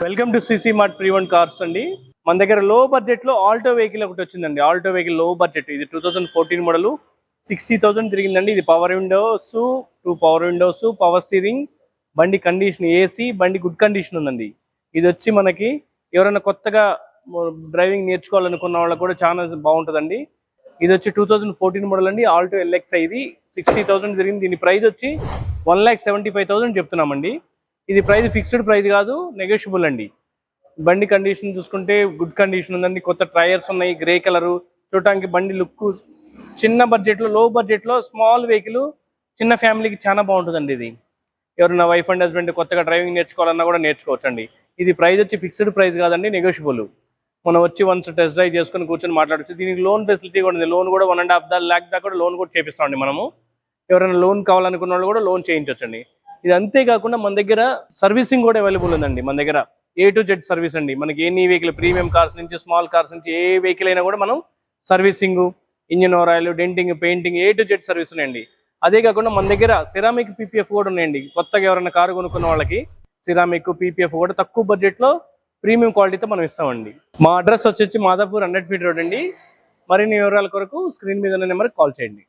Welcome to CC mart preowned cars అండి. మన దగ్గర లో బడ్జెట్ లో ఆల్టో వెహికల్ ఒకటి వచ్చిందండి. ఆల్టో వెహికల్ లో బడ్జెట్, ఇది 2014 మోడల్, 60,000 తిరిగిందండి. ఇది power Windows, 2 power Windows, power steering, బండి కండిషన్ ఏసీ, బండి గుడ్ కండిషన్ ఉందండి. ఇది వచ్చి మనకి ఎవరైనా కొత్తగా డ్రైవింగ్ నేర్చుకోవాలనుకున్న వాళ్ళకి కూడా చాలా బాగుంటుందండి. ఇది వచ్చి 2014 మోడల్ అండి. ఆల్టో ఎల్ఎక్స్ఐ, ఇది 60,000 తిరిగింది. దీని ప్రైస్ వచ్చి 1,75,000 చెప్తున్నామండి. ఇది ప్రైస్ ఫిక్స్డ్ ప్రైస్ కాదు, నెగోషియబుల్ అండి. బండి కండిషన్ చూసుకుంటే గుడ్ కండిషన్ ఉందండి. కొత్త టైర్స్ ఉన్నాయి, గ్రే కలరు. చూడటానికి బండి లుక్ చిన్న బడ్జెట్లో, లో బడ్జెట్లో స్మాల్ వెహికల్ చిన్న ఫ్యామిలీకి చాలా బాగుంటుందండి. ఇది ఎవరైనా వైఫ్ అండ్ హస్బెండ్ కొత్తగా డ్రైవింగ్ నేర్చుకోవాలన్నా కూడా నేర్చుకోవచ్చండి. ఇది ప్రైస్ వచ్చి ఫిక్స్డ్ ప్రైస్ కాదండి, నెగోషియబుల్. మనం వచ్చి వన్స్ టెస్ట్ డ్రైవ్ చేసుకుని కూర్చొని మాట్లాడచ్చు. దీనికి లోన్ ఫెసిలిటీ కూడా ఉంది. లోన్ కూడా 1.5 lakh దాకా కూడా లోన్ కూడా చేపిస్తామండి మనము. ఎవరైనా లోన్ కావాలనుకున్న వాళ్ళు కూడా లోన్ చేయించవచ్చండి. ఇది అంతేకాకుండా మన దగ్గర సర్వీసింగ్ కూడా అవైలబుల్ ఉందండి. మన దగ్గర A to Z సర్వీస్ అండి. మనకి ఎన్ని వెహికల్, ప్రీమియం కార్స్ నుంచి స్మాల్ కార్స్ నుంచి ఏ వెహికల్ అయినా కూడా మనం servicing, engine oil, denting, painting, A to Z service ఉన్నాయండి. అదే కాకుండా మన దగ్గర సిరామిక్ PPF కూడా ఉన్నాయండి. కొత్తగా ఎవరైనా కారు కొనుక్కున్న వాళ్ళకి సిరామిక్ PPF కూడా తక్కువ బడ్జెట్లో ప్రీమియం క్వాలిటీతో మనం ఇస్తామండి. మా అడ్రస్ వచ్చి మాదాపూర్ 100 feet రోడ్ అండి. మరిన్ని వివరాల కొరకు స్క్రీన్ మీద ఉన్న నెంబర్కి కాల్ చేయండి.